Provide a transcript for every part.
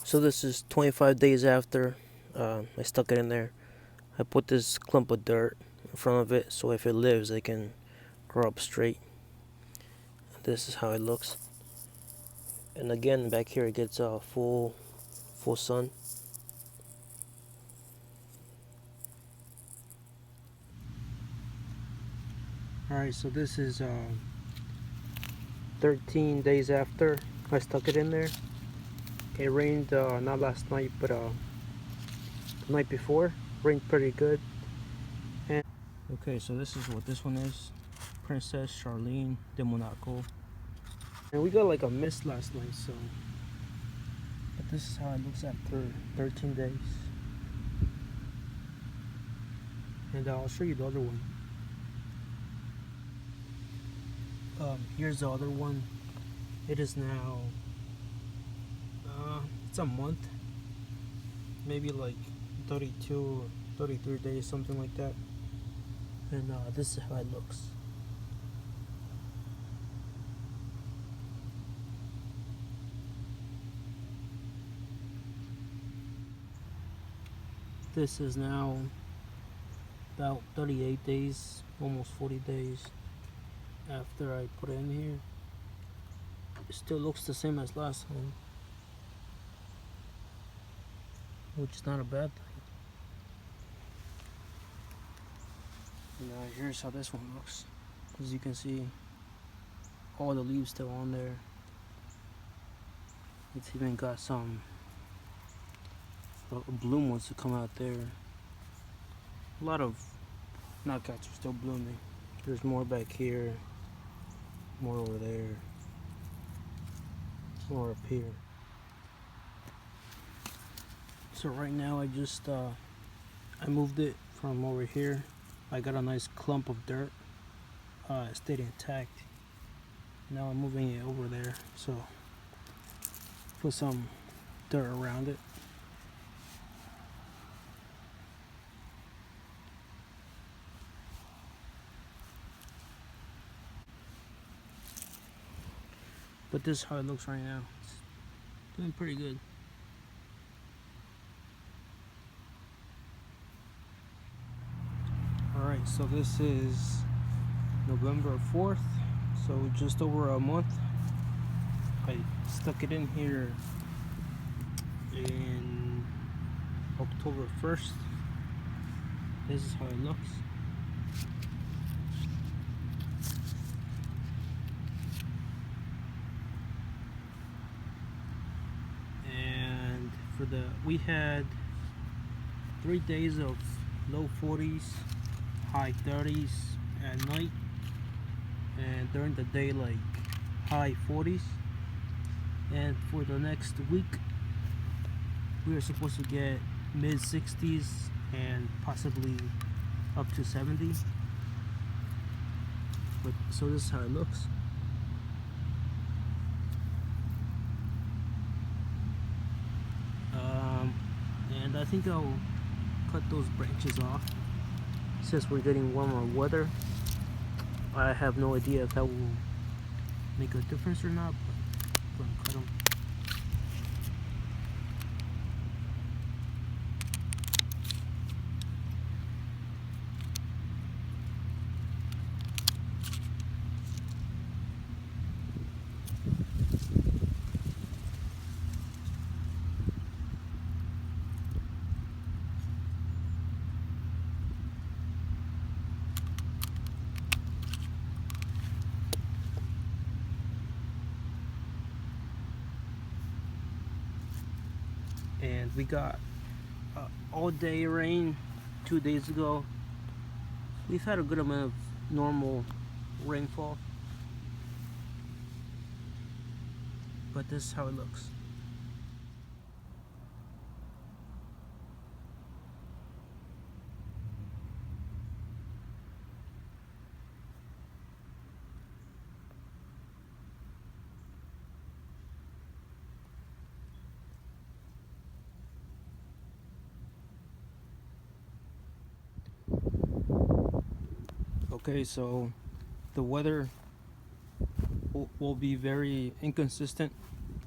So this is 25 days after I stuck it in there. I put this clump of dirt in front of it so if it lives it can grow up straight. This is how it looks. And again, back here it gets full sun. Alright, so this is 13 days after I stuck it in there. It rained not last night, but the night before. Rained pretty good. And okay, so this is what this one is. Princess Charlene de Monaco. And we got like a mist last night, so. But this is how it looks after 13 days. And I'll show you the other one. Here's the other one. It is now it's a month, maybe like 32 or 33 days, something like that. And this is how it looks. This is now about 38 days, almost 40 days after I put it in here. It still looks the same as last time, which is not a bad thing. And here's how this one looks. As you can see, all the leaves still on there. It's even got some bloom wants to come out there. A lot of knockouts are still blooming. There's more back here, more over there, more up here. So right now I just I moved it from over here. I got a nice clump of dirt. It stayed intact. Now I'm moving it over there, so put some dirt around it. But this is how it looks right now. It's doing pretty good. Alright, so this is November 4th, so just over a month. I stuck it in here in October 1st. This is how it looks. And we had 3 days of low 40s, high 30s at night, and during the day like high 40s. And for the next week we are supposed to get mid 60s and possibly up to 70. But so this is how it looks. And I think I'll cut those branches off since we're getting warmer weather. I have no idea if that will make a difference or not, but I'm gonna cut them. And we got all day rain 2 days ago. We've had a good amount of normal rainfall, but this is how it looks. Okay, so the weather will be very inconsistent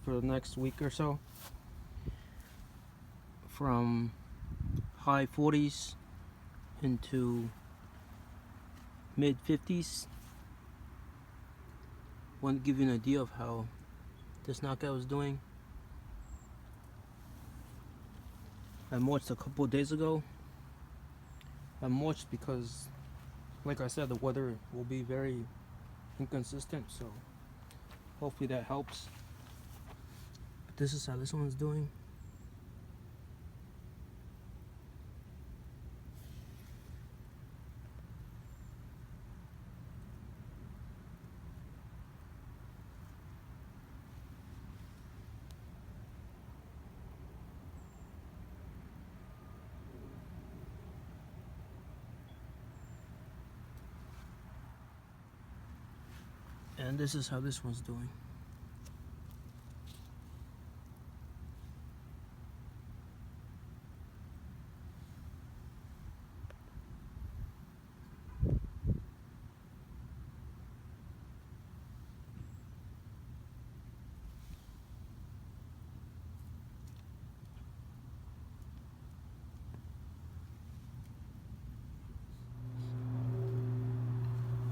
for the next week or so. from high 40s into mid 50s. Want to give you an idea of how this knockout was doing. I mulched a couple of days ago. I mulched because, like I said, the weather will be very inconsistent, so hopefully that helps. But this is how this one's doing. And this is how this one's doing.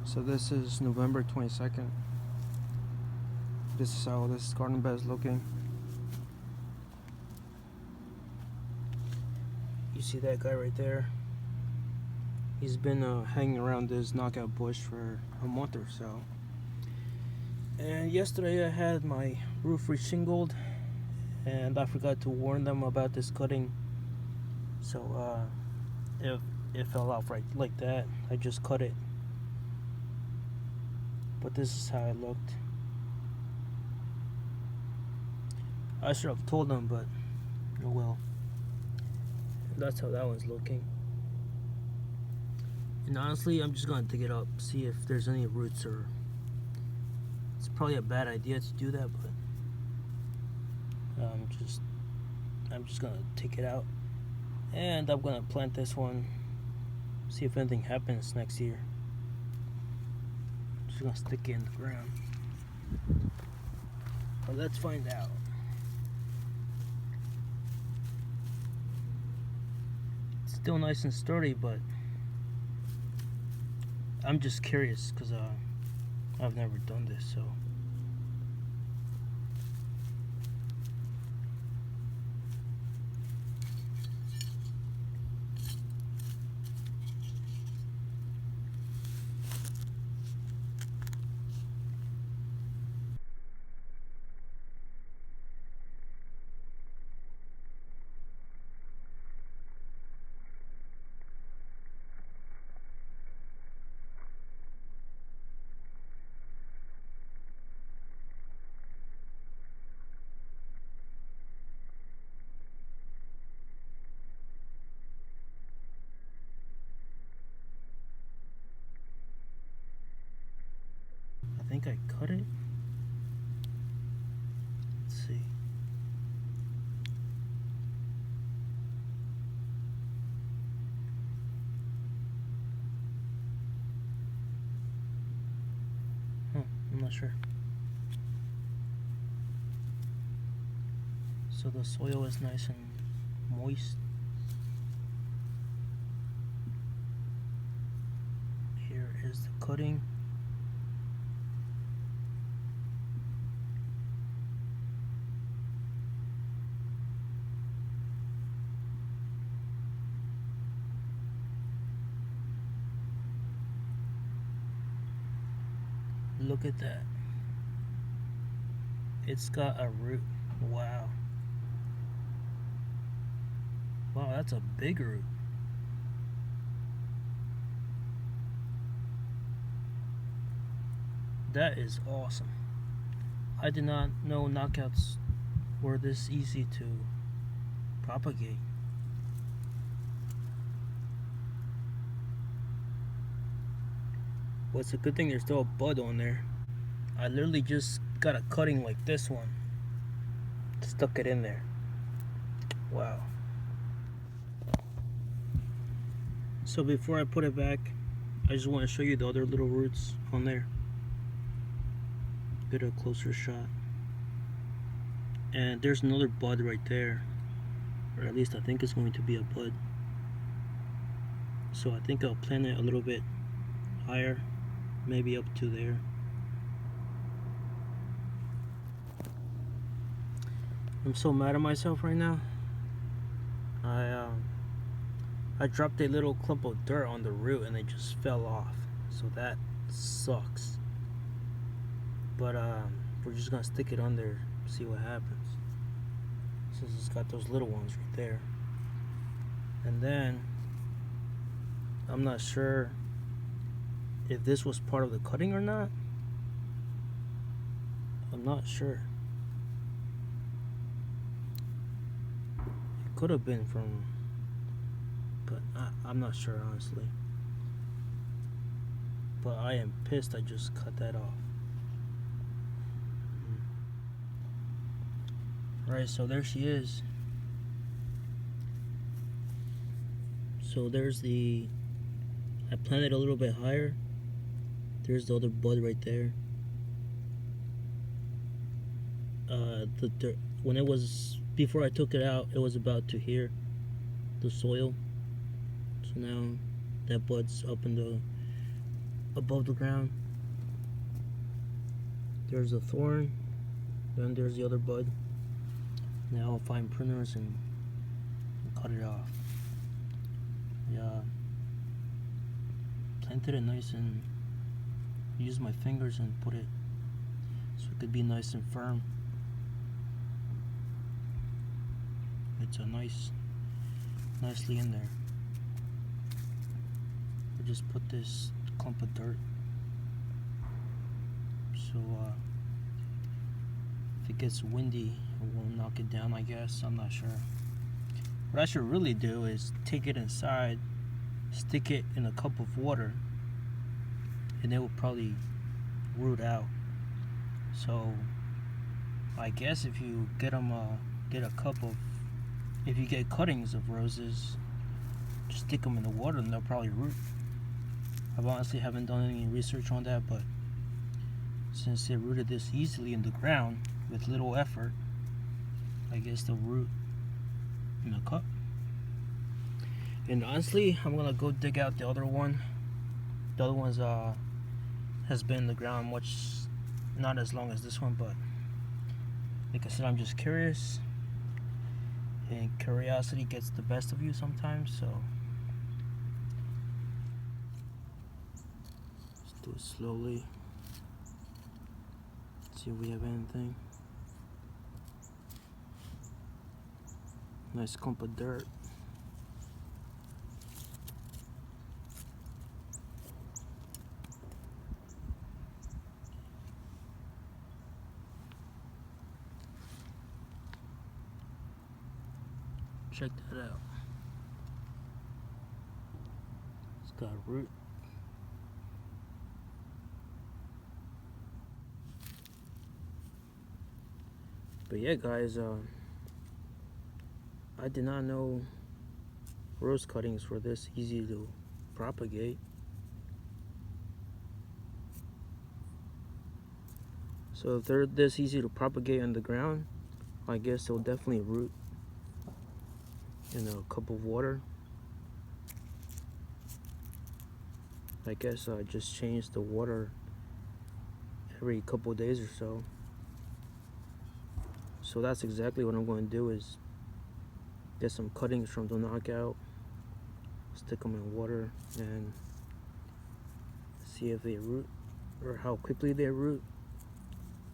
So this is November 22nd. This is how this garden bed is looking. You see that guy right there? He's been hanging around this knockout bush for a month or so. And yesterday I had my roof reshingled, and I forgot to warn them about this cutting. So it fell off right like that. I just cut it. But this is how it looked. I should have told them, but oh well. That's how that one's looking. And honestly, I'm just gonna dig it up, see if there's any roots, or it's probably a bad idea to do that, but I'm just gonna take it out, and I'm gonna plant this one, see if anything happens next year. Just gonna stick it in the ground. But let's find out. Still nice and sturdy, but I'm just curious because I've never done this, so I think I cut it. Let's see. I'm not sure. So the soil is nice and moist. Here is the cutting. Look at that. It's got a root. Wow. Wow, that's a big root. That is awesome. I did not know knockouts were this easy to propagate. Well, it's a good thing there's still a bud on there. I literally just got a cutting like this one. Stuck it in there. Wow. So before I put it back, I just want to show you the other little roots on there. Get a closer shot. And there's another bud right there. or at least I think it's going to be a bud. So I think I'll plant it a little bit higher, maybe up to there. I'm so mad at myself right now. I dropped a little clump of dirt on the root and it just fell off, so that sucks. But we're just gonna stick it under, see what happens, since it's got those little ones right there. And then I'm not sure if this was part of the cutting or not. I'm not sure. It could have been from, but I'm not sure, honestly. But I am pissed I just cut that off. Right, so there she is. So there's the, I planted a little bit higher. There's the other bud right there. The dirt, when it was, before I took it out, it was about to here, the soil. So now that bud's up in the, above the ground. There's a thorn, then there's the other bud. Now I'll find pruners and cut it off. Yeah, planted it nice and use my fingers and put it so it could be nice and firm. It's a nicely in there. I just put this clump of dirt so if it gets windy it won't knock it down, I guess. I'm not sure. What I should really do is take it inside, stick it in a cup of water, and it will probably root out. So I guess if you get them, get a cup of, if you get cuttings of roses, just stick them in the water and they'll probably root. I honestly haven't done any research on that, but since it rooted this easily in the ground with little effort, I guess they'll root in a cup. And honestly, I'm gonna go dig out the other one. The other one's has been in the ground much, not as long as this one, but like I said, I'm just curious, and curiosity gets the best of you sometimes. So let's do it slowly. See if we have anything. Nice clump of dirt. Check that out. It's got a root. But yeah, guys, I did not know rose cuttings were this easy to propagate. So if they're this easy to propagate on the ground, I guess they'll definitely root in a cup of water. I guess I just change the water every couple of days or so. So that's exactly what I'm going to do, is get some cuttings from the knockout, stick them in water, and see if they root or how quickly they root.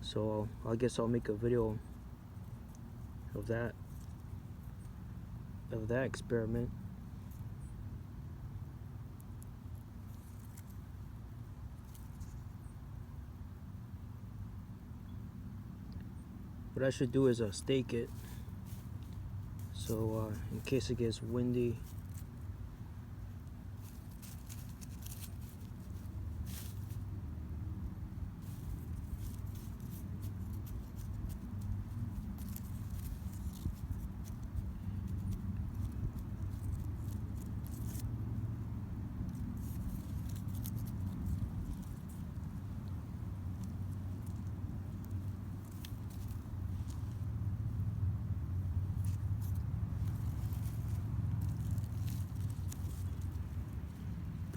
So I guess I'll make a video of that experiment. What I should do is stake it, so in case it gets windy.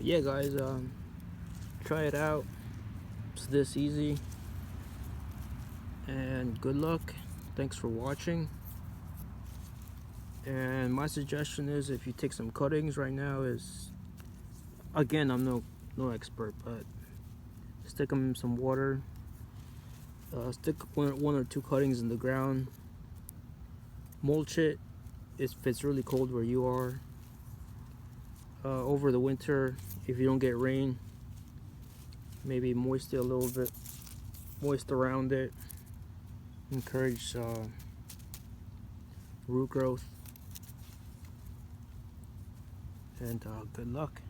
yeah, guys, try it out. It's this easy. And good luck. Thanks for watching. And my suggestion is, if you take some cuttings right now, is, again, I'm no expert, but stick them in some water. Stick one or two cuttings in the ground. Mulch it if it's really cold where you are. Over the winter, if you don't get rain, maybe moist it a little bit, moist around it. Encourage root growth. And good luck.